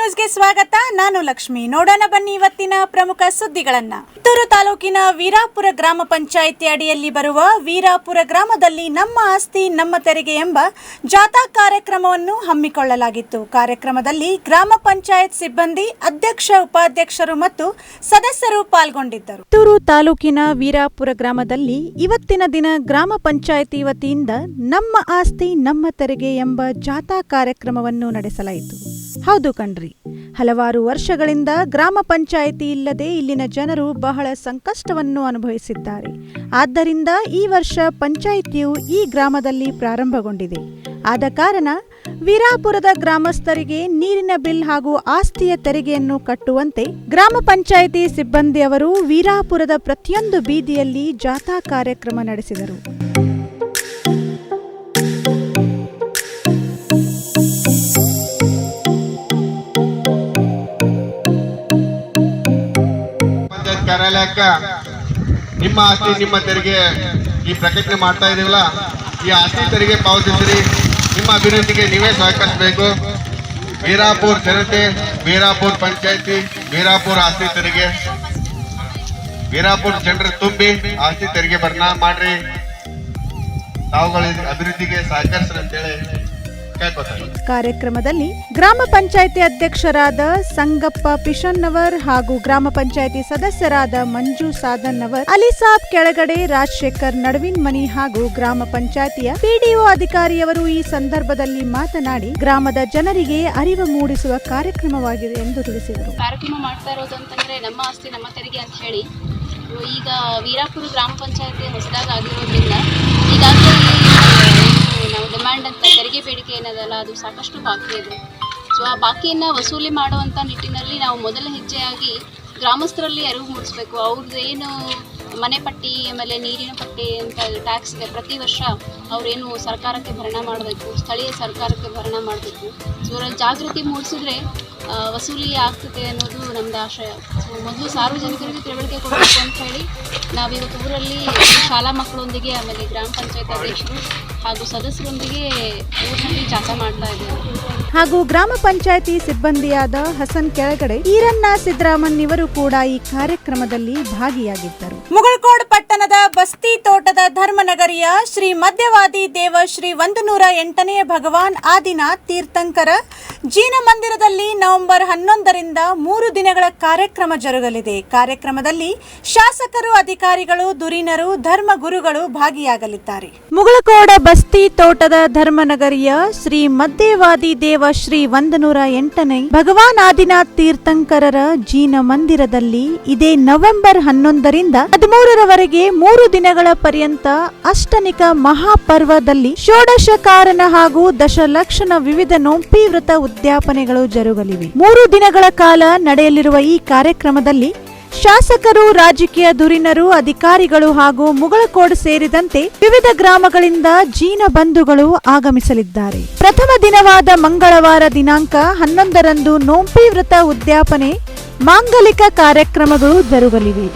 ನ್ಯೂಸ್ಗೆ ಸ್ವಾಗತ. ನಾನು ಲಕ್ಷ್ಮಿ. ನೋಡೋಣ ಬನ್ನಿ ಇವತ್ತಿನ ಪ್ರಮುಖ ಸುದ್ದಿಗಳನ್ನ. ಕಿತ್ತೂರು ತಾಲೂಕಿನ ವೀರಾಪುರ ಗ್ರಾಮ ಪಂಚಾಯಿತಿ ಅಡಿಯಲ್ಲಿ ಬರುವ ವೀರಾಪುರ ಗ್ರಾಮದಲ್ಲಿ ನಮ್ಮ ಆಸ್ತಿ ನಮ್ಮ ತೆರಿಗೆ ಎಂಬ ಜಾಥಾ ಕಾರ್ಯಕ್ರಮವನ್ನು ಹಮ್ಮಿಕೊಳ್ಳಲಾಗಿತ್ತು. ಕಾರ್ಯಕ್ರಮದಲ್ಲಿ ಗ್ರಾಮ ಪಂಚಾಯತ್ ಸಿಬ್ಬಂದಿ, ಅಧ್ಯಕ್ಷ, ಉಪಾಧ್ಯಕ್ಷರು ಮತ್ತು ಸದಸ್ಯರು ಪಾಲ್ಗೊಂಡಿದ್ದರು. ಕಿತ್ತೂರು ತಾಲೂಕಿನ ವೀರಾಪುರ ಗ್ರಾಮದಲ್ಲಿ ಇವತ್ತಿನ ದಿನ ಗ್ರಾಮ ಪಂಚಾಯಿತಿ ವತಿಯಿಂದ ನಮ್ಮ ಆಸ್ತಿ ನಮ್ಮ ತೆರಿಗೆ ಎಂಬ ಜಾಥಾ ಕಾರ್ಯಕ್ರಮವನ್ನು ನಡೆಸಲಾಯಿತು. ಹೌದು ಕಣ್ರಿ, ಹಲವಾರು ವರ್ಷಗಳಿಂದ ಗ್ರಾಮ ಪಂಚಾಯಿತಿ ಇಲ್ಲದೆ ಇಲ್ಲಿನ ಜನರು ಬಹಳ ಸಂಕಷ್ಟವನ್ನು ಅನುಭವಿಸಿದ್ದಾರೆ. ಆದ್ದರಿಂದ ಈ ವರ್ಷ ಪಂಚಾಯಿತಿಯು ಈ ಗ್ರಾಮದಲ್ಲಿ ಪ್ರಾರಂಭಗೊಂಡಿದೆ. ಆದ ಕಾರಣ ವೀರಾಪುರದ ಗ್ರಾಮಸ್ಥರಿಗೆ ನೀರಿನ ಬಿಲ್ ಹಾಗೂ ಆಸ್ತಿಯ ತೆರಿಗೆಯನ್ನು ಕಟ್ಟುವಂತೆ ಗ್ರಾಮ ಪಂಚಾಯಿತಿ ಸಿಬ್ಬಂದಿಯವರು ವೀರಾಪುರದ ಪ್ರತಿಯೊಂದು ಬೀದಿಯಲ್ಲಿ ಜಾಥಾ ಕಾರ್ಯಕ್ರಮ ನಡೆಸಿದರು. ಕಾರ್ಯಾಲಯಕ್ಕ ನಿಮ್ಮ ಆಸ್ತಿ ನಿಮ್ಮ ತೆರಿಗೆ ಈ ಪ್ರಕಟಣೆ ಮಾಡ್ತಾ ಇದೀವಲ್ಲ, ಈ ಆಸ್ತಿ ತೆರಿಗೆ ಪಾವತಿಸಿರಿ. ನಿಮ್ಮ ಅಭಿವೃದ್ಧಿಗೆ ನೀವೇ ಸಹಕರಿಸಬೇಕು. ವೀರಾಪುರ ಜನತೆ, ವೀರಾಪುರ ಪಂಚಾಯತಿ, ವೀರಾಪುರ ಆಸ್ತಿ ತೆರಿಗೆ, ವೀರಾಪುರ ಜನರು ತುಂಬಿ ಆಸ್ತಿ ತೆರಿಗೆ ಭರ್ನಾ ಮಾಡ್ರಿ. ತಾವುಗಳ ಅಭಿವೃದ್ಧಿಗೆ ಸಹಕರಿಸ್ರಿ ಅಂತೇಳಿ ಕಾರ್ಯಕ್ರಮದಲ್ಲಿ ಗ್ರಾಮ ಪಂಚಾಯಿತಿ ಅಧ್ಯಕ್ಷರಾದ ಸಂಗಪ್ಪ ಪಿಶನ್ನವರ್ ಹಾಗೂ ಗ್ರಾಮ ಪಂಚಾಯಿತಿ ಸದಸ್ಯರಾದ ಮಂಜು ಸಾಧನ್ನವರ್, ಅಲಿಸಾಬ್ ಕೆಳಗಡೆ, ರಾಜಶೇಖರ್ ನಡುವಿನ ಮನಿ ಹಾಗೂ ಗ್ರಾಮ ಪಂಚಾಯಿತಿಯ ಪಿಡಿಒ ಅಧಿಕಾರಿಯವರು ಈ ಸಂದರ್ಭದಲ್ಲಿ ಮಾತನಾಡಿ ಗ್ರಾಮದ ಜನರಿಗೆ ಅರಿವು ಮೂಡಿಸುವ ಕಾರ್ಯಕ್ರಮವಾಗಿದೆ ಎಂದು ತಿಳಿಸಿದರು. ಕಾರ್ಯಕ್ರಮ ಮಾಡ್ತಾ ಇರೋದು ಅಂತಂದ್ರೆ ನಮ್ಮ ಆಸ್ತಿ ನಮ್ಮ ತೆರಿಗೆ ಅಂತ ಹೇಳಿ ಈಗ ವೀರಾಪುರ ಗ್ರಾಮ ಪಂಚಾಯಿತಿ ಹೊಸದಾಗಿ ಆಗಿರೋದ್ರಿಂದ ಈಗಾಗಲೇ ನಾವು ಡಿಮ್ಯಾಂಡ್ ಅಂತ ತೆರಿಗೆ ಬೇಡಿಕೆ ಏನದಲ್ಲ ಅದು ಸಾಕಷ್ಟು ಬಾಕಿ ಇದೆ. ಸೊ ಆ ಬಾಕಿಯನ್ನು ವಸೂಲಿ ಮಾಡುವಂಥ ನಿಟ್ಟಿನಲ್ಲಿ ನಾವು ಮೊದಲ ಹೆಜ್ಜೆಯಾಗಿ ಗ್ರಾಮಸ್ಥರಲ್ಲಿ ಅರಿವು ಮೂಡಿಸ್ಬೇಕು. ಅವ್ರದ್ದು ಏನು ಮನೆ ಪಟ್ಟಿ ಆಮೇಲೆ ನೀರಿನ ಪಟ್ಟಿ ಅಂತ ಟ್ಯಾಕ್ಸ್ ಇದೆ, ಪ್ರತಿ ವರ್ಷ ಅವರೇನು ಸರ್ಕಾರಕ್ಕೆ ಭರಣ ಮಾಡಬೇಕು, ಸ್ಥಳೀಯ ಸರ್ಕಾರಕ್ಕೆ ಭರಣ ಮಾಡಬೇಕು. ಸೊ ಅವರಲ್ಲಿ ಜಾಗೃತಿ ಮೂಡಿಸಿದ್ರೆ ವಸೂಲಿ ಆಗ್ತದೆ ಅನ್ನೋದು ನಮ್ಮದು ಆಶಯ. ಸೊ ಮೊದಲು ಸಾರ್ವಜನಿಕರಿಗೆ ತಿಳುವಳಿಕೆ ಕೊಡಬೇಕು ಅಂತ ಹೇಳಿ ನಾವಿವತ್ತು ಊರಲ್ಲಿ ಶಾಲಾ ಮಕ್ಕಳೊಂದಿಗೆ ಆಮೇಲೆ ಗ್ರಾಮ ಪಂಚಾಯತ್ ಅಧ್ಯಕ್ಷರು ಹಾಗೂ ಸದಸ್ಯರೊಂದಿಗೆ ಊರಿನಲ್ಲಿ ಜಾಥಾ ಮಾಡ್ತಾ ಇದ್ದೇವೆ. ಹಾಗೂ ಗ್ರಾಮ ಪಂಚಾಯಿತಿ ಸಿಬ್ಬಂದಿಯಾದ ಹಸನ್ ಕೆಳಗಡೆ, ಈರಣ್ಣ ಸಿದ್ದರಾಮನ್ ಇವರು ಕೂಡ ಈ ಕಾರ್ಯಕ್ರಮದಲ್ಲಿ ಭಾಗಿಯಾಗಿದ್ದರು. ಮುಗಳಕೋಡ್ ಪಟ್ಟಣದ ಬಸ್ತಿ ತೋಟದ ಧರ್ಮನಗರಿಯ ಶ್ರೀ ಮಧ್ಯವಾದಿ ದೇವ ಶ್ರೀ 108ನೇ ಭಗವಾನ್ ಆದಿನಾಥ್ ತೀರ್ಥಂಕರ ಜೀನ ಮಂದಿರದಲ್ಲಿ ನವೆಂಬರ್ 11ರಿಂದ 3 ದಿನಗಳ ಕಾರ್ಯಕ್ರಮ ಜರುಗಲಿದೆ. ಕಾರ್ಯಕ್ರಮದಲ್ಲಿ ಶಾಸಕರು, ಅಧಿಕಾರಿಗಳು, ಧುರೀಣರು, ಧರ್ಮ ಗುರುಗಳು ಭಾಗಿಯಾಗಲಿದ್ದಾರೆ. ಮುಗಳಕೋಡ ಬಸ್ತಿ ತೋಟದ ಧರ್ಮನಗರಿಯ ಶ್ರೀ ಮಧ್ಯವಾದಿ ದೇವ ಶ್ರೀ 108ನೇ ಭಗವಾನ್ ಆದಿನಾಥ್ ತೀರ್ಥಂಕರರ ಜೀನ ಮಂದಿರದಲ್ಲಿ ಇದೇ ನವೆಂಬರ್ 11ರಿಂದ 13ರವರೆಗೆ 3 ದಿನಗಳ ಪರ್ಯಂತ ಅಷ್ಟನಿಕ ಮಹಾಪರ್ವದಲ್ಲಿ ಷೋಡಶಕಾರನ ಹಾಗೂ ದಶಲಕ್ಷಣ ವಿವಿಧ ನೋಂಪಿ ವ್ರತ ಉದ್ಯಾಪನೆಗಳು ಜರುಗಲಿವೆ. 3 ದಿನಗಳ ಕಾಲ ನಡೆಯಲಿರುವ ಈ ಕಾರ್ಯಕ್ರಮದಲ್ಲಿ ಶಾಸಕರು, ರಾಜಕೀಯ ಧುರೀಣರು, ಅಧಿಕಾರಿಗಳು ಹಾಗೂ ಮುಗಳಕೋಡ್ ಸೇರಿದಂತೆ ವಿವಿಧ ಗ್ರಾಮಗಳಿಂದ ಜೀನ ಬಂಧುಗಳು ಆಗಮಿಸಲಿದ್ದಾರೆ. ಪ್ರಥಮ ದಿನವಾದ ಮಂಗಳವಾರ ದಿನಾಂಕ 11ರಂದು ನೋಂಪಿ ವ್ರತ ಉದ್ಯಾಪನೆ ಮಾಂಗಲಿಕ ಕಾರ್ಯಕ್ರಮಗಳು ಜರುಗಲಿವೆ.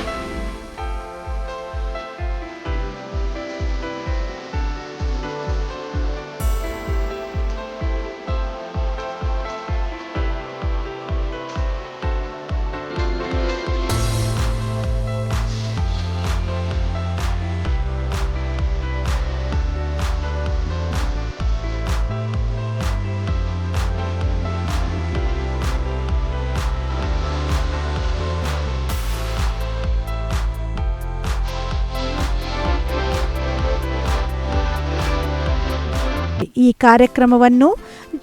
ಈ ಕಾರ್ಯಕ್ರಮವನ್ನು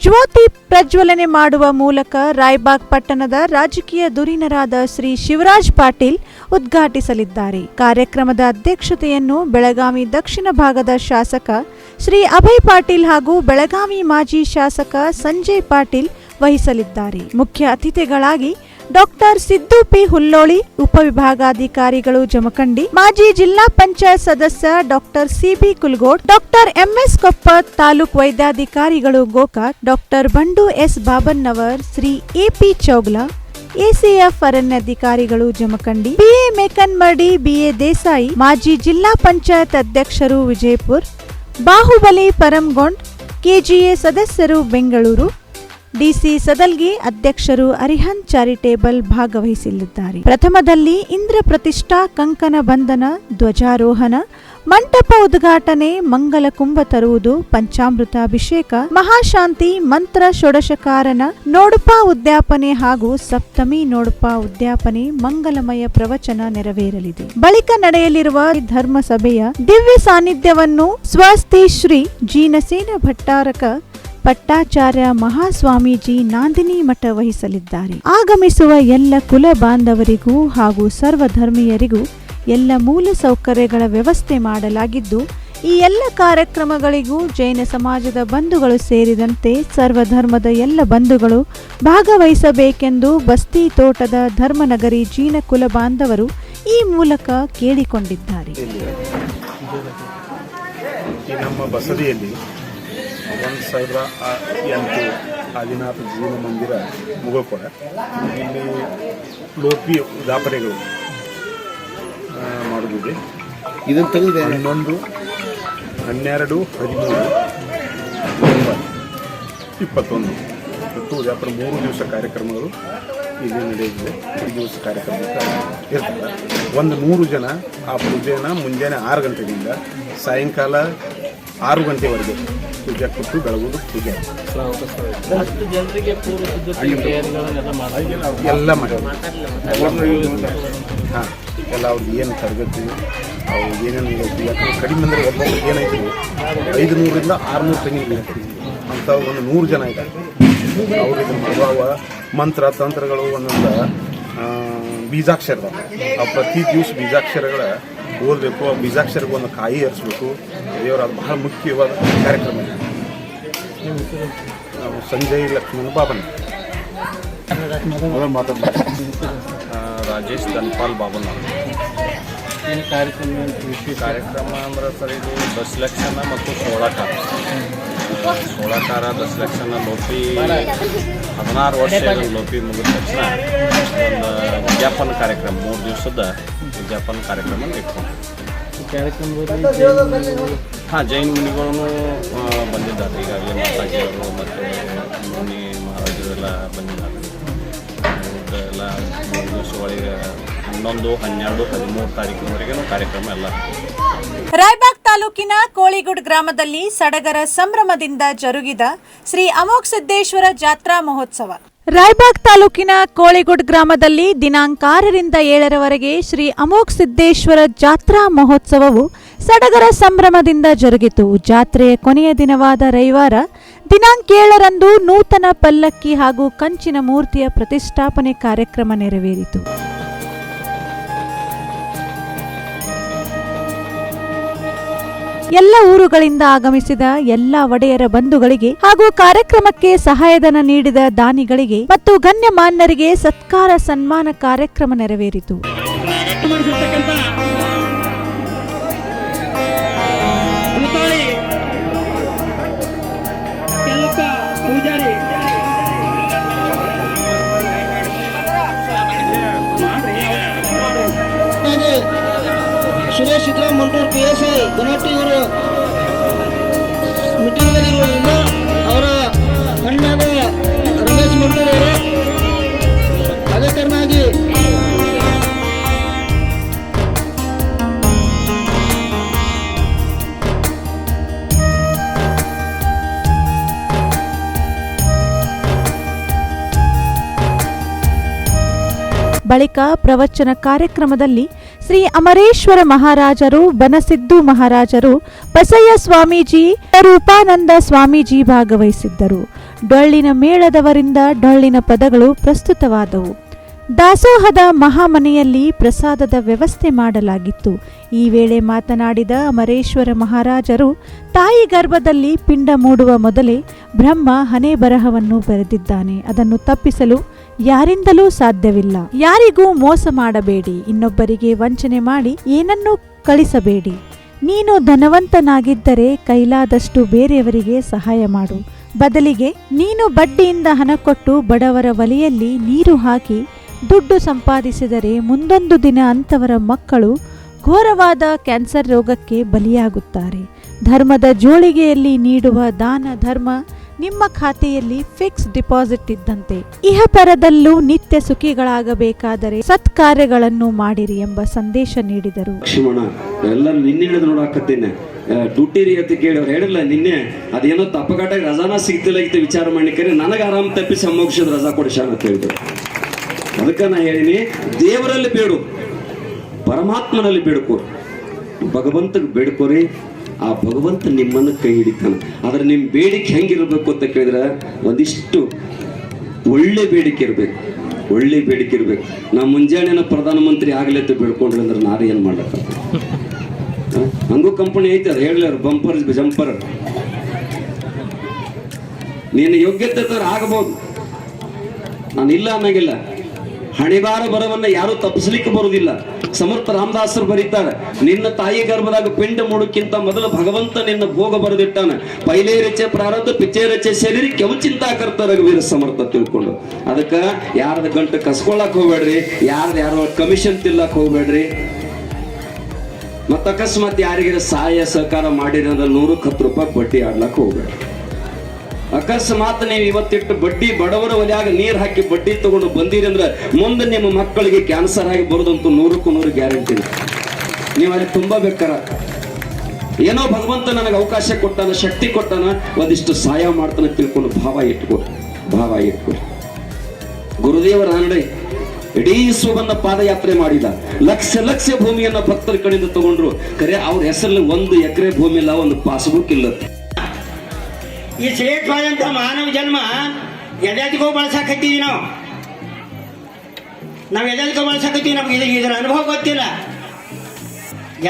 ಜ್ಯೋತಿ ಪ್ರಜ್ವಲನೆ ಮಾಡುವ ಮೂಲಕ ರಾಯಬಾಗ್ ಪಟ್ಟಣದ ರಾಜಕೀಯ ಧುರೀಣರಾದ ಶ್ರೀ ಶಿವರಾಜ್ ಪಾಟೀಲ್ ಉದ್ಘಾಟಿಸಲಿದ್ದಾರೆ. ಕಾರ್ಯಕ್ರಮದ ಅಧ್ಯಕ್ಷತೆಯನ್ನು ಬೆಳಗಾವಿ ದಕ್ಷಿಣ ಭಾಗದ ಶಾಸಕ ಶ್ರೀ ಅಭಯ್ ಪಾಟೀಲ್ ಹಾಗೂ ಬೆಳಗಾವಿ ಮಾಜಿ ಶಾಸಕ ಸಂಜಯ್ ಪಾಟೀಲ್ ವಹಿಸಲಿದ್ದಾರೆ. ಮುಖ್ಯ ಅತಿಥಿಗಳಾಗಿ ಡಾಕ್ಟರ್ ಸಿದ್ದು ಪಿ ಹುಲ್ಲೋಳಿ, ಉಪವಿಭಾಗಾಧಿಕಾರಿಗಳು ಜಮಖಂಡಿ, ಮಾಜಿ ಜಿಲ್ಲಾ ಪಂಚಾಯತ್ ಸದಸ್ಯ doctor C B Kulgod, doctor M S Koppa, taluk ವೈದ್ಯಾಧಿಕಾರಿಗಳು Gokak, doctor Bandu S Babannavar, Shri A P Chougla, ACF ಅರಣ್ಯಾಧಿಕಾರಿಗಳು ಜಮಖಂಡಿ, ಬಿಎ ಮೇಕನ್ಮರ್ಡಿ, ಬಿಎ ದೇಸಾಯಿ, ಮಾಜಿ ಜಿಲ್ಲಾ ಪಂಚಾಯತ್ ಅಧ್ಯಕ್ಷರು ವಿಜಯಪುರ್, ಬಾಹುಬಲಿ ಪರಮ್ಗೊಂಡ್, ಕೆಜಿಎ ಸದಸ್ಯರು ಬೆಂಗಳೂರು, ಡಿಸಿ ಸದಲ್ಗಿ ಅಧ್ಯಕ್ಷರು ಅರಿಹಂತ್ ಚಾರಿಟೇಬಲ್ ಭಾಗವಹಿಸಲಿದ್ದಾರೆ. ಪ್ರಥಮದಲ್ಲಿ ಇಂದ್ರ ಪ್ರತಿಷ್ಠಾ ಕಂಕಣ ಬಂಧನ, ಧ್ವಜಾರೋಹಣ, ಮಂಟಪ ಉದ್ಘಾಟನೆ, ಮಂಗಲ ಕುಂಭ ತರುವುದು, ಪಂಚಾಮೃತಾಭಿಷೇಕ, ಮಹಾಶಾಂತಿ ಮಂತ್ರ ಷೋಡಶಕಾರನ, ನೋಡುಪ ಉದ್ಯಾಪನೆ ಹಾಗೂ ಸಪ್ತಮಿ ನೋಡುಪ ಉದ್ಯಾಪನೆ ಮಂಗಲಮಯ ಪ್ರವಚನ ನೆರವೇರಲಿದೆ. ಬಳಿಕ ನಡೆಯಲಿರುವ ಧರ್ಮಸಭೆಯ ದಿವ್ಯ ಸಾನ್ನಿಧ್ಯವನ್ನು ಸ್ವಸ್ತಿ ಶ್ರೀ ಜೀನಸೇನ ಭಟ್ಟಾರಕ ಪಟ್ಟಾಚಾರ್ಯ ಮಹಾಸ್ವಾಮೀಜಿ ನಾಂದಿನಿ ಮಠ ವಹಿಸಲಿದ್ದಾರೆ. ಆಗಮಿಸುವ ಎಲ್ಲ ಕುಲ ಬಾಂಧವರಿಗೂ ಹಾಗೂ ಸರ್ವಧರ್ಮೀಯರಿಗೂ ಎಲ್ಲ ಮೂಲ ಸೌಕರ್ಯಗಳ ವ್ಯವಸ್ಥೆ ಮಾಡಲಾಗಿದ್ದು, ಈ ಎಲ್ಲ ಕಾರ್ಯಕ್ರಮಗಳಿಗೂ ಜೈನ ಸಮಾಜದ ಬಂಧುಗಳು ಸೇರಿದಂತೆ ಸರ್ವಧರ್ಮದ ಎಲ್ಲ ಬಂಧುಗಳು ಭಾಗವಹಿಸಬೇಕೆಂದು ಬಸ್ತಿ ತೋಟದ ಧರ್ಮನಗರಿ ಜೀನ ಕುಲ ಬಾಂಧವರು ಈ ಮೂಲಕ ಕೇಳಿಕೊಂಡಿದ್ದಾರೆ. ನಮ್ಮ ಬಸದಿಯಲ್ಲಿ 1008 ಆದಿನಾಥ ಜೀವನ ಮಂದಿರ ಮುಗಳ್ಕೊಡ, ಇಲ್ಲಿ ಲೋಪಿ ಉದಾಪನೆಗಳು ಮಾಡೋದಿದೆ. ಇದನ್ನು ತೆಗೆದಿದೆ 11, 12, 13, 21 ಮತ್ತು ಉದಾಪನೆ 3 ದಿವಸ ಕಾರ್ಯಕ್ರಮಗಳು ಇಲ್ಲಿ ನಡೆಯಲಿದೆ. 3 ದಿವಸ ಕಾರ್ಯಕ್ರಮ ಇರ್ತದೆ. 100 ಜನ ಆ ಪೂಜೆಯನ್ನು ಮುಂಜಾನೆ 6 ಗಂಟೆಯಿಂದ ಸಾಯಂಕಾಲ 6 ಗಂಟೆವರೆಗೆ ಪೂಜೆ ಕೊಟ್ಟು ಬೆಳಗುವುದು ಪೂಜೆ ಎಲ್ಲ ಮಾಡಿ ಹಾಂ ಎಲ್ಲ ಅವ್ರಿಗೆ ಏನು ತರಗತಿ ಅವ್ರು ಏನೇನು ಯಾಕಂದ್ರೆ ಕಡಿಮೆ ಅಂದರೆ ಒಬ್ಬೊಬ್ರಿಗೆ ಏನೈತಿ 500ರಿಂದ 600 ತೆಂಗಿನ ಅಂತ 100 ಜನ ಇದ್ದಾರೆ. ಅವ್ರಿಗೆ ಮಾಡುವ ಮಂತ್ರ ತಂತ್ರಗಳು ಒಂದೊಂದು ಬೀಜಾಕ್ಷರ ಆ ಪ್ರತಿ ದಿವಸ ಬೀಜಾಕ್ಷರಗಳ ಓದಬೇಕು. ಆ ಬೀಜಾಕ್ಷರಕ್ಕೆ ಒಂದು ಕಾಯಿ ಹರಿಸ್ಬೇಕು. ದೇವರ ಅದು ಬಹಳ ಮುಖ್ಯವಾದ ಕಾರ್ಯಕ್ರಮ. ನಾವು ಸಂಜಯ್ ಲಕ್ಷ್ಮಣ ಬಾಬನ್ ರಾಜೇಶ್ ಧನ್ಪಾಲ್ ಬಾಬನ್ ಕಾರ್ಯಕ್ರಮ ಅಂದ್ರೆ ಸರ್ ಇದು 10 ಲಕ್ಷ ಮತ್ತು 16 ಕಾರ 10 ಲಕ್ಷ ಲೋಪಿ 16 ವರ್ಷ ಲೋಪಿ ಮುಗಿದ ತಕ್ಷಣ ಒಂದು ವಿಜ್ಞಾಪನ ಕಾರ್ಯಕ್ರಮ 3 ದಿವಸದ ವಿಜ್ಞಾಪನ ಕಾರ್ಯಕ್ರಮ ಇಟ್ಕೊಂಡು ಹಾಂ ಜೈನ್ ಮುನಿಗಳು ಬಂದಿದ್ದಾರೆ. ಈಗಾಗಲೇ ಮಾತಾಜಿಯವರು ಮತ್ತು ಮುನಿ ಮಹಾರಾಜರು ಎಲ್ಲ ಬಂದಿದ್ದಾರೆ. ಎಲ್ಲ 3 ದಿವಸ ಒಳಗೆ 11, 12, 13 ತಾರೀಕಿನವರೆಗೂ ಕಾರ್ಯಕ್ರಮ ಎಲ್ಲ. ರಾಯಬಾಗ್ ತಾಲೂಕಿನ ಕೋಳಿಗುಡ್ ಗ್ರಾಮದಲ್ಲಿ ಸಡಗರ ಸಂಭ್ರಮದಿಂದ ಜರುಗಿದ ಶ್ರೀ ಅಮೋಘ ಸಿದ್ದೇಶ್ವರ ಜಾತ್ರಾ ಮಹೋತ್ಸವ. ರಾಯಬಾಗ್ ತಾಲೂಕಿನ ಕೋಳಿಗುಡ್ ಗ್ರಾಮದಲ್ಲಿ ದಿನಾಂಕ 6ರಿಂದ 7ರವರೆಗೆ ಶ್ರೀ ಅಮೋಘ ಸಿದ್ದೇಶ್ವರ ಜಾತ್ರಾ ಮಹೋತ್ಸವವು ಸಡಗರ ಸಂಭ್ರಮದಿಂದ ಜರುಗಿತು. ಜಾತ್ರೆಯ ಕೊನೆಯ ದಿನವಾದ ರವಿವಾರ ದಿನಾಂಕ 7ರಂದು ನೂತನ ಪಲ್ಲಕ್ಕಿ ಹಾಗೂ ಕಂಚಿನ ಮೂರ್ತಿಯ ಪ್ರತಿಷ್ಠಾಪನೆ ಕಾರ್ಯಕ್ರಮ ನೆರವೇರಿತು. ಎಲ್ಲ ಊರುಗಳಿಂದ ಆಗಮಿಸಿದ ಎಲ್ಲ ಒಡೆಯರ ಬಂಧುಗಳಿಗೆ ಹಾಗೂ ಕಾರ್ಯಕ್ರಮಕ್ಕೆ ಸಹಾಯಧನ ನೀಡಿದ ದಾನಿಗಳಿಗೆ ಮತ್ತು ಗಣ್ಯಮಾನ್ಯರಿಗೆ ಸತ್ಕಾರ ಸನ್ಮಾನ ಕಾರ್ಯಕ್ರಮ ನೆರವೇರಿತು. ಸುರೇಶ್ ಸಿದ್ದರಾಮ್ ಮಂಟೂರ್ PSI ಗುಣಟ್ಟಿ ಇವರು ಮೀಟಿಂಗ್ನಲ್ಲಿರುವುದರಿಂದ ಅವರ ಅಣ್ಣಾದ ರಮೇಶ್ ಮಂಟೂರ್ ಅವರು ಅದೇ ಕಾರಣವಾಗಿ ಬಳಿಕ ಪ್ರವಚನ ಕಾರ್ಯಕ್ರಮದಲ್ಲಿ ಶ್ರೀ ಅಮರೇಶ್ವರ ಮಹಾರಾಜರು, ಬನಸಿದ್ದು ಮಹಾರಾಜರು, ಬಸಯ್ಯ ಸ್ವಾಮೀಜಿ, ರೂಪಾನಂದ ಸ್ವಾಮೀಜಿ ಭಾಗವಹಿಸಿದ್ದರು. ಡೊಳ್ಳಿನ ಮೇಳದವರಿಂದ ಡೊಳ್ಳಿನ ಪದಗಳು ಪ್ರಸ್ತುತವಾದವು. ದಾಸೋಹದ ಮಹಾಮನೆಯಲ್ಲಿ ಪ್ರಸಾದದ ವ್ಯವಸ್ಥೆ ಮಾಡಲಾಗಿತ್ತು. ಈ ವೇಳೆ ಮಾತನಾಡಿದ ಅಮರೇಶ್ವರ ಮಹಾರಾಜರು, ತಾಯಿ ಗರ್ಭದಲ್ಲಿ ಪಿಂಡ ಮೂಡುವ ಮೊದಲೇ ಬ್ರಹ್ಮ ಹಣೆ ಬರಹವನ್ನು ಬರೆದಿದ್ದಾನೆ. ಅದನ್ನು ತಪ್ಪಿಸಲು ಯಾರಿಂದಲೂ ಸಾಧ್ಯವಿಲ್ಲ. ಯಾರಿಗೂ ಮೋಸ ಮಾಡಬೇಡಿ, ಇನ್ನೊಬ್ಬರಿಗೆ ವಂಚನೆ ಮಾಡಿ ಏನನ್ನೂ ಕಳಿಸಬೇಡಿ. ನೀನು ಧನವಂತನಾಗಿದ್ದರೆ ಕೈಲಾದಷ್ಟು ಬೇರೆಯವರಿಗೆ ಸಹಾಯ ಮಾಡು. ಬದಲಿಗೆ ನೀನು ಬಡ್ಡಿಯಿಂದ ಹಣ ಕೊಟ್ಟು ಬಡವರ ಒಲೆಯಲ್ಲಿ ನೀರು ಹಾಕಿ ದುಡ್ಡು ಸಂಪಾದಿಸಿದರೆ ಮುಂದೊಂದು ದಿನ ಅಂಥವರ ಮಕ್ಕಳು ಘೋರವಾದ ಕ್ಯಾನ್ಸರ್ ರೋಗಕ್ಕೆ ಬಲಿಯಾಗುತ್ತಾರೆ. ಧರ್ಮದ ಜೋಳಿಗೆಯಲ್ಲಿ ನೀಡುವ ದಾನ ಧರ್ಮ ನಿಮ್ಮ ಖಾತೆಯಲ್ಲಿ ಫಿಕ್ಸ್ ಡಿಪಾಸಿಟ್ ಇದ್ದಂತೆ. ಇಹಪರದಲ್ಲೂ ನಿತ್ಯ ಸುಖಿಗಳಾಗಬೇಕಾದರೆ ಸತ್ಕಾರ್ಯಗಳನ್ನು ಮಾಡಿರಿ ಎಂಬ ಸಂದೇಶ ನೀಡಿದರು. ಲಕ್ಷ್ಮಣ ಎಲ್ಲರೂ ನಿನ್ನೆ ನೋಡಾಕತ್ತೇನೆ ಡ್ಯೂಟಿರಿ ಅಂತ ಕೇಳಿ ಅವ್ರು ಹೇಳಿಲ್ಲ ನಿನ್ನೆ ಅದೇನೋ ತಪ್ಪಗಟ್ಟಾಗಿ ರಜಾನ ಸಿಗ್ತಿಲ್ಲ ಇತ್ತು ವಿಚಾರ ಮಾಡ್ಲಿಕ್ಕೆ ನನಗೆ ಆರಾಮ್ ತಪ್ಪಿಸಿ ಅಮೋಕ್ಷದ ರಜಾ ಕೊಡಿಸಾನ ಅಂತ ಹೇಳಿದ್ರು. ಅದಕ್ಕೆ ನಾ ಹೇಳಿನಿ, ದೇವರಲ್ಲಿ ಬೇಡು, ಪರಮಾತ್ಮನಲ್ಲಿ ಬೇಡ್ಕೋ, ಭಗವಂತಗೆ ಬೇಡ್ಕೋರಿ, ಆ ಭಗವಂತ ನಿಮ್ಮನ್ನು ಕೈ ಹಿಡಿತಾನ. ಆದ್ರೆ ನಿಮ್ ಬೇಡಿಕೆ ಹೆಂಗಿರ್ಬೇಕು ಅಂತ ಕೇಳಿದ್ರೆ ಒಂದಿಷ್ಟು ಒಳ್ಳೆ ಬೇಡಿಕೆ ಇರ್ಬೇಕು, ಒಳ್ಳೆ ಬೇಡಿಕೆ ಇರ್ಬೇಕು. ನಾ ಮುಂಜಾನೆ ಪ್ರಧಾನಮಂತ್ರಿ ಆಗ್ಲಿ ಅಂತ ಬೇಡ್ಕೊಂಡ್ರಿ ಅಂದ್ರೆ ನಾರೇ ಏನ್ ಮಾಡ್ಲಕ್ಕ. ಹಂಗೂ ಕಂಪನಿ ಐತೆ, ಅದು ಹೇಳಲ್ಲ ಬಂಪರ್ ಜಂಪರ್. ನೀನು ಯೋಗ್ಯತೆ ಆಗಬಹುದು, ನಾನು ಇಲ್ಲ ಅನ್ನಂಗಿಲ್ಲ. ಹಣೆಬಾರ ಬರವನ್ನ ಯಾರು ತಪ್ಪಿಸ್ಲಿಕ್ಕೆ ಬರುವುದಿಲ್ಲ. ಸಮರ್ಥ ರಾಮದಾಸರು ಬರೀತಾರೆ, ನಿನ್ನ ತಾಯಿ ಗರ್ಭದಾಗ ಪಿಂಡ ಮೂಡಕ್ಕಿಂತ ಮೊದಲು ಭಗವಂತ ನಿನ್ನ ಭೋಗ ಬರೆದಿಟ್ಟಾನ. ಪೈಲೇ ರಚೆ ಪ್ರಾರಬ್ಧ ಪಿಚ್ಚೆ ರಚೆ ಶರೀರ ಕೆವಚಿಂತಾ ಕರ್ತ ರಘುವೀರ ಸಮರ್ಥ ತಿಳ್ಕೊಂಡು. ಅದಕ್ಕ ಯಾರದ ಗಂಟು ಕಸ್ಕೊಳಕ್ ಹೋಗ್ಬೇಡ್ರಿ, ಯಾರೋ ಕಮಿಷನ್ ತಿಲ್ಲಕ್ ಹೋಗ್ಬೇಡ್ರಿ. ಮತ್ತ ಅಕಸ್ಮಾತ್ ಯಾರಿಗಾರ ಸಹಾಯ ಸಹಕಾರ ಮಾಡಿರೋದ್ರ 110 ರೂಪಾಯಿ ಬಡ್ಡಿ ಆಡ್ಲಕ್ ಹೋಗ್ಬೇಡ್ರಿ. ಅಕಸ್ಮಾತ್ ನೀವು ಇವತ್ತಿಟ್ಟು ಬಡ್ಡಿ ಬಡವರ ಒಲೆಯಾಗ ನೀರ್ ಹಾಕಿ ಬಡ್ಡಿ ತಗೊಂಡು ಬಂದಿರಿ ಅಂದ್ರೆ ಮುಂದೆ ನಿಮ್ಮ ಮಕ್ಕಳಿಗೆ ಕ್ಯಾನ್ಸರ್ ಆಗಿ ಬರೋದಂತೂ 100ಕ್ಕೆ 100 ಗ್ಯಾರಂಟಿ. ನೀವು ಅಲ್ಲಿ ತುಂಬಾ ಬೇಕಾರ ಏನೋ ಭಗವಂತ ನನಗೆ ಅವಕಾಶ ಕೊಟ್ಟಾನ, ಶಕ್ತಿ ಕೊಟ್ಟಾನ, ಒಂದಿಷ್ಟು ಸಹಾಯ ಮಾಡ್ತಾನೆ ತಿಳ್ಕೊಂಡು ಭಾವ ಇಟ್ಕೊ. ಗುರುದೇವರ ನಡೆ ಇಡೀ ವಿಶ್ವವನ್ನ ಪಾದಯಾತ್ರೆ ಮಾಡಿದ, ಲಕ್ಷ ಭೂಮಿಯನ್ನ ಭಕ್ತರ ಕಡೆಯಿಂದ ತಗೊಂಡ್ರು. ಕರೆ ಅವ್ರ ಹೆಸರಲ್ಲಿ 1 ಎಕರೆ ಭೂಮಿ ಇಲ್ಲ, ಒಂದು ಪಾಸ್ಬುಕ್ ಇಲ್ಲ. ಈ ಶ್ರೇಷ್ಠವಾದಂತ ಮಾನವ ಜನ್ಮ ಎದೆದಕ್ಕೂ ಬಳಸಾಕತ್ತೀವಿ ನಾವು ಎದೆದಕ್ಕೂ ಬಳಸಾಕತ್ತೀವಿ. ನಮ್ಗೆ ಇದರ ಅನುಭವ ಗೊತ್ತಿಲ್ಲ,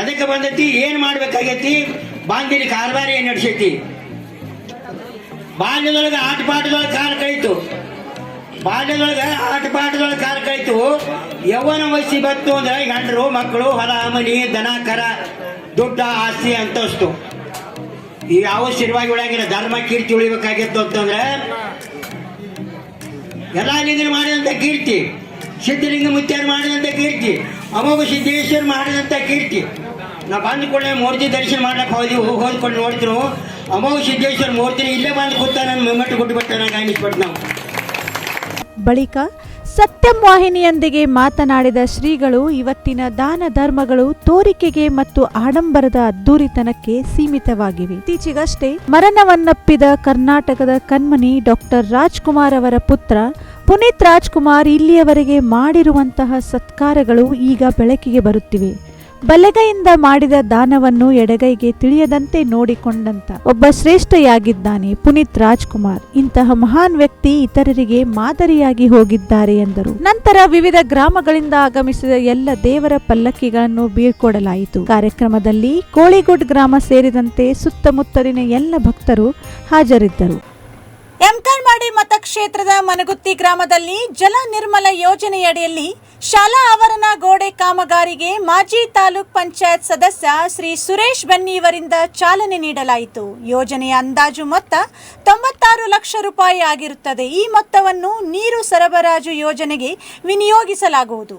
ಎದಕ್ಕೆ ಬಂದೈತಿ, ಏನ್ ಮಾಡ್ಬೇಕಾಗೈತಿ, ಬಾಂಧಿಲಿ ಕಾರ್ಬಾರಿ ಏನ್ ನಡ್ಸೈತಿ. ಬಾಲ್ಯದೊಳಗೆ ಆಟ ಪಾಠದೊಳಗೆ ಕಾಲ ಕಳೀತು, ಯೌವನ ವಯಸ್ಸಿ ಬಂತು ಅಂದ್ರೆ ಗಂಡರು ಮಕ್ಕಳು ಹೊಲ ಮನಿ ದನ ಕರ ದುಡ್ಡ ಆಸ್ತಿ ಅಂತಸ್ತು ಈ ಯಾವ ಸ್ಥಿರವಾಗಿ ಉಳಿಯಂಗಿಲ್ಲ. ಧರ್ಮ ಕೀರ್ತಿ ಉಳಿಬೇಕಾಗಿತ್ತು ಅಂತಂದ್ರೆ ಎಲ್ಲ ನಿಂದನೆ ಮಾಡಿದಂತ ಕೀರ್ತಿ, ಸಿದ್ಧಲಿಂಗ ಮುತ್ಯಾರು ಮಾಡಿದಂತ ಕೀರ್ತಿ, ಅಮೋಘ ಸಿದ್ದೇಶ್ವರ್ ಮಾಡಿದಂತ ಕೀರ್ತಿ. ನಾವು ಬಂದ ಕೂಡಲೇ ಮೂರ್ತಿ ದರ್ಶನ ಮಾಡ್ಲಕ್ಕೆ ಹೋದ್ಕೊಂಡು ನೋಡ್ತೀವಿ, ಅಮೋಘ ಸಿದ್ದೇಶ್ವರ ಮೂರ್ತಿನ ಇಲ್ಲೇ ಬಂದು ಕೂತ ನನ್ನ ಮೊಮ್ಮಟ್ಟು ಗುಡ್ಡು ಬಿಟ್ಟ ನಂಗೆ ಅನ್ನಿಸ್ಬಿಟ್ಟು ನಾವು. ಬಳಿಕ ಸತ್ಯಂ ವಾಹಿನಿಯೊಂದಿಗೆ ಮಾತನಾಡಿದ ಶ್ರೀಗಳು ಇವತ್ತಿನ ದಾನ ಧರ್ಮಗಳು ತೋರಿಕೆಗೆ ಮತ್ತು ಆಡಂಬರದ ಅದ್ದೂರಿತನಕ್ಕೆ ಸೀಮಿತವಾಗಿವೆ. ಇತ್ತೀಚೆಗಷ್ಟೇ ಮರಣವನ್ನಪ್ಪಿದ ಕರ್ನಾಟಕದ ಕಣ್ಮಣಿ ಡಾಕ್ಟರ್ ರಾಜ್ಕುಮಾರ್ ಅವರ ಪುತ್ರ ಪುನೀತ್ ರಾಜ್ಕುಮಾರ್ ಇಲ್ಲಿಯವರೆಗೆ ಮಾಡಿರುವಂತಹ ಸತ್ಕಾರಗಳು ಈಗ ಬೆಳಕಿಗೆ ಬರುತ್ತಿವೆ. ಬಲಗೈಯಿಂದ ಮಾಡಿದ ದಾನವನ್ನು ಎಡಗೈಗೆ ತಿಳಿಯದಂತೆ ನೋಡಿಕೊಂಡಂತ ಒಬ್ಬ ಶ್ರೇಷ್ಠಯಾಗಿದ್ದಾನೆ ಪುನೀತ್ ರಾಜ್ಕುಮಾರ್. ಇಂತಹ ಮಹಾನ್ ವ್ಯಕ್ತಿ ಇತರರಿಗೆ ಮಾದರಿಯಾಗಿ ಹೋಗಿದ್ದಾರೆ ಎಂದರು. ನಂತರ ವಿವಿಧ ಗ್ರಾಮಗಳಿಂದ ಆಗಮಿಸಿದ ಎಲ್ಲ ದೇವರ ಪಲ್ಲಕ್ಕಿಗಳನ್ನು ಬೀಳ್ಕೊಡಲಾಯಿತು. ಕಾರ್ಯಕ್ರಮದಲ್ಲಿ ಕೋಳಿಗುಡ್ ಗ್ರಾಮ ಸೇರಿದಂತೆ ಸುತ್ತಮುತ್ತಲಿನ ಎಲ್ಲ ಭಕ್ತರು ಹಾಜರಿದ್ದರು. ಎಂಕಲ್ಮಾಡಿ ಮತಕ್ಷೇತ್ರದ ಮನಗುತ್ತಿ ಗ್ರಾಮದಲ್ಲಿ ಜಲ ನಿರ್ಮಲ ಯೋಜನೆಯಡಿಯಲ್ಲಿ ಶಾಲಾ ಆವರಣ ಗೋಡೆ ಕಾಮಗಾರಿಗೆ ಮಾಜಿ ತಾಲೂಕ್ ಪಂಚಾಯತ್ ಸದಸ್ಯ ಶ್ರೀ ಸುರೇಶ್ ಬೆನ್ನಿ ಇವರಿಂದ ಚಾಲನೆ ನೀಡಲಾಯಿತು. ಯೋಜನೆಯ ಅಂದಾಜು ಮೊತ್ತ 96 ಲಕ್ಷ ರೂಪಾಯಿ ಆಗಿರುತ್ತದೆ. ಈ ಮೊತ್ತವನ್ನು ನೀರು ಸರಬರಾಜು ಯೋಜನೆಗೆ ವಿನಿಯೋಗಿಸಲಾಗುವುದು.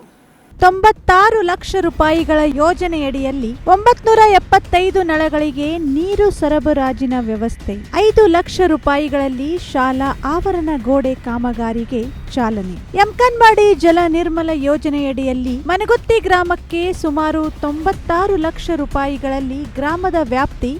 96 ಲಕ್ಷ ರೂಪಾಯಿಗಳ ಯೋಜನೆಯಡಿಯಲ್ಲಿ 975 ನಳಗಳಿಗೆ ನೀರು ಸರಬರಾಜಿನ ವ್ಯವಸ್ಥೆ, 5 ಲಕ್ಷ ರೂಪಾಯಿಗಳಲ್ಲಿ ಶಾಲಾ ಆವರಣ ಗೋಡೆ ಕಾಮಗಾರಿಗೆ ಚಾಲನೆ. ಎಂಕನ್ಮಾಡಿ ಜಲ ನಿರ್ಮಲ ಯೋಜನೆಯಡಿಯಲ್ಲಿ ಮನಗುತ್ತಿ ಗ್ರಾಮಕ್ಕೆ ಸುಮಾರು 96 ಲಕ್ಷ ರೂಪಾಯಿಗಳಲ್ಲಿ ಗ್ರಾಮದ ವ್ಯಾಪ್ತಿ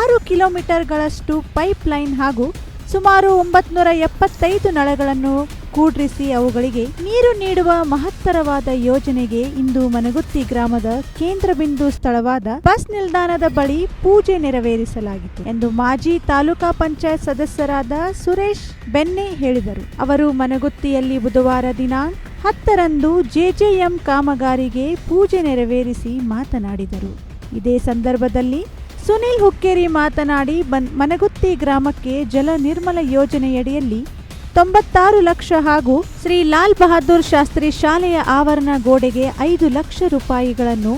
6 ಕಿಲೋಮೀಟರ್ಗಳಷ್ಟು ಪೈಪ್ ಲೈನ್ ಹಾಗೂ ಸುಮಾರು 975 ನಳಗಳನ್ನು ಕೂಡ್ರಿಸಿ ಅವುಗಳಿಗೆ ನೀರು ನೀಡುವ ಮಹತ್ತರವಾದ ಯೋಜನೆಗೆ ಇಂದು ಮನಗುತ್ತಿ ಗ್ರಾಮದ ಕೇಂದ್ರ ಬಿಂದು ಸ್ಥಳವಾದ ಬಸ್ ನಿಲ್ದಾಣದ ಬಳಿ ಪೂಜೆ ನೆರವೇರಿಸಲಾಗಿತ್ತು ಎಂದು ಮಾಜಿ ತಾಲೂಕಾ ಪಂಚಾಯತ್ ಸದಸ್ಯರಾದ ಸುರೇಶ್ ಬೆನ್ನೆ ಹೇಳಿದರು. ಅವರು ಮನಗುತ್ತಿಯಲ್ಲಿ ಬುಧವಾರ ದಿನಾಂಕ 10ರಂದು ಜೆಜೆಎಂ ಕಾಮಗಾರಿಗೆ ಪೂಜೆ ನೆರವೇರಿಸಿ ಮಾತನಾಡಿದರು. ಇದೇ ಸಂದರ್ಭದಲ್ಲಿ ಸುನಿಲ್ ಹುಕ್ಕೇರಿ ಮಾತನಾಡಿ ಮನಗುತ್ತಿ ಗ್ರಾಮಕ್ಕೆ ಜಲ ನಿರ್ಮಲ ಯೋಜನೆಯಡಿಯಲ್ಲಿ 96 ಲಕ್ಷ ಹಾಗೂ ಶ್ರೀ ಲಾಲ್ ಬಹದ್ದೂರ್ ಶಾಸ್ತ್ರಿ ಶಾಲೆಯ ಆವರಣ ಗೋಡೆಗೆ 5 ಲಕ್ಷ ರೂಪಾಯಿಗಳನ್ನು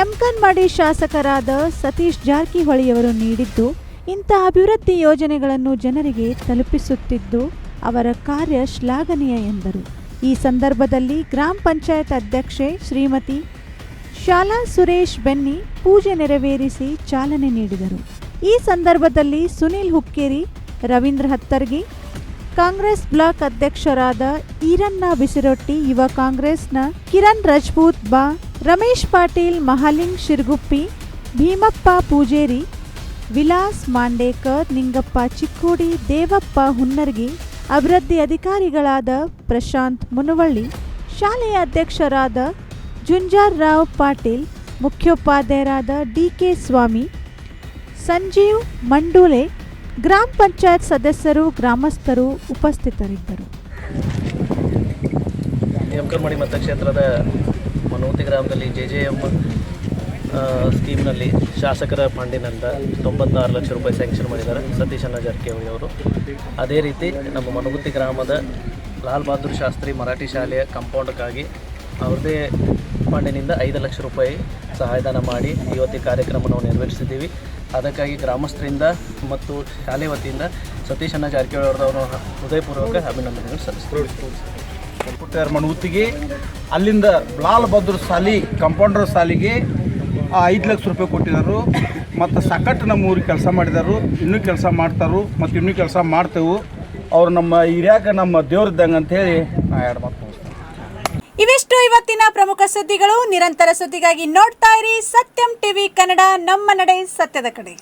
ಎಂಕನ್ಮಾಡಿ ಶಾಸಕರಾದ ಸತೀಶ್ ಜಾರಕಿಹೊಳಿಯವರು ನೀಡಿದ್ದು, ಇಂತಹ ಅಭಿವೃದ್ಧಿ ಯೋಜನೆಗಳನ್ನು ಜನರಿಗೆ ತಲುಪಿಸುತ್ತಿದ್ದು ಅವರ ಕಾರ್ಯ ಶ್ಲಾಘನೀಯ ಎಂದರು. ಈ ಸಂದರ್ಭದಲ್ಲಿ ಗ್ರಾಮ ಪಂಚಾಯತ್ ಅಧ್ಯಕ್ಷೆ ಶ್ರೀಮತಿ ಶಾಲಾ ಸುರೇಶ್ ಬೆನ್ನಿ ಪೂಜೆ ನೆರವೇರಿಸಿ ಚಾಲನೆ ನೀಡಿದರು. ಈ ಸಂದರ್ಭದಲ್ಲಿ ಸುನಿಲ್ ಹುಕ್ಕೇರಿ ರವೀಂದ್ರ ಹತ್ತರ್ಗಿ, ಕಾಂಗ್ರೆಸ್ ಬ್ಲಾಕ್ ಅಧ್ಯಕ್ಷರಾದ ಈರಣ್ಣ ಬಿಸಿರೊಟ್ಟಿ, ಯುವ ಕಾಂಗ್ರೆಸ್ನ ಕಿರಣ್ ರಜಪೂತ್ ಬಾ, ರಮೇಶ್ ಪಾಟೀಲ್, ಮಹಾಲಿಂಗ್ ಶಿರ್ಗುಪ್ಪಿ, ಭೀಮಪ್ಪ ಪೂಜೇರಿ, ವಿಲಾಸ್ ಮಾಂಡೇಕರ್, ನಿಂಗಪ್ಪ ಚಿಕ್ಕೋಡಿ, ದೇವಪ್ಪ ಹುನ್ನರ್ಗಿ, ಅಭಿವೃದ್ಧಿ ಅಧಿಕಾರಿಗಳಾದ ಪ್ರಶಾಂತ್ ಮುನವಳ್ಳಿ, ಶಾಲೆಯ ಅಧ್ಯಕ್ಷರಾದ ಜುಂಜಾರ್ ರಾವ್ ಪಾಟೀಲ್, ಮುಖ್ಯೋಪಾಧ್ಯಾಯರಾದ ಡಿಕೆ ಸ್ವಾಮಿ, ಸಂಜೀವ್ ಮಂಡೂಲೆ, ಗ್ರಾಮ ಪಂಚಾಯತ್ ಸದಸ್ಯರು, ಗ್ರಾಮಸ್ಥರು ಉಪಸ್ಥಿತರಿದ್ದರು. ಯಮಕರ್ಮಡಿ ಮತಕ್ಷೇತ್ರದ ಮನೋತಿ ಗ್ರಾಮದಲ್ಲಿ JJM ಸ್ಕೀಮ್ನಲ್ಲಿ ಶಾಸಕರ ಫಂಡಿನಿಂದ 96 ಲಕ್ಷ ರೂಪಾಯಿ ಸ್ಯಾಂಕ್ಷನ್ ಮಾಡಿದ್ದಾರೆ ಸತೀಶ್ ಅಣ್ಣ ಜಾರಕಿಹೊಳಿ ಅವರು. ಅದೇ ರೀತಿ ನಮ್ಮ ಮನಗುತ್ತಿ ಗ್ರಾಮದ ಲಾಲ್ ಬಹದ್ದೂರ್ ಶಾಸ್ತ್ರಿ ಮರಾಠಿ ಶಾಲೆಯ ಕಾಂಪೌಂಡ್ಗಾಗಿ ಅವ್ರದ್ದೇ ಫಂಡಿನಿಂದ 5 ಲಕ್ಷ ರೂಪಾಯಿ ಸಹಾಯಧನ ಮಾಡಿ ಇವತ್ತು ಕಾರ್ಯಕ್ರಮ ನಾವು ನೆರವೇರಿಸಿದ್ದೀವಿ. ಅದಕ್ಕಾಗಿ ಗ್ರಾಮಸ್ಥರಿಂದ ಮತ್ತು ಶಾಲೆ ವತಿಯಿಂದ ಸತೀಶ್ ಅಣ್ಣ ಜಾರಕಿಹೊಳಿ ಅವ್ರದ್ದು ಹೃದಯಪೂರ್ವಕ ಅಭಿನಂದನೆಗಳು ಸಲ್ಲಿಸ್ತಾರೆ. ಮನಗುತ್ತಿಗೆ ಅಲ್ಲಿಂದ ಲಾಲ್ ಬಹದ್ದೂರ್ ಶಾಲಿ ಕಾಂಪೌಂಡರ್ ಶಾಲಿಗೆ 5 ಲಕ್ಷ ರೂಪಾಯಿ ಕೊಟ್ಟಿದ್ದಾರೆ. ಮತ್ತು ಸಕಟ್ ನಮ್ಮ ಊರಿಗೆ ಕೆಲಸ ಮಾಡಿದರು, ಇನ್ನೂ ಕೆಲಸ ಮಾಡ್ತಾರೆ ಮತ್ತು ಇನ್ನೂ ಕೆಲಸ ಮಾಡ್ತೇವೆ. ಅವ್ರು ನಮ್ಮ ಹಿರಿಯಾಕ ನಮ್ಮ ದೇವ್ರದ್ದಂಗೆ ಅಂಥೇಳಿ ನಾ 2 ಮಾತು ಮುಗಿಸ್ತೇನೆ. ಇವಿಷ್ಟು ಇವತ್ತಿನ ಪ್ರಮುಖ ಸುದ್ದಿಗಳು. ನಿರಂತರ ಸುದ್ದಿಗಾಗಿ ನೋಡ್ತಾ ಇರಿ ಸತ್ಯಂ ಟಿವಿ ಕನ್ನಡ, ನಮ್ಮ ನಡೆ ಸತ್ಯದ ಕಡೆ.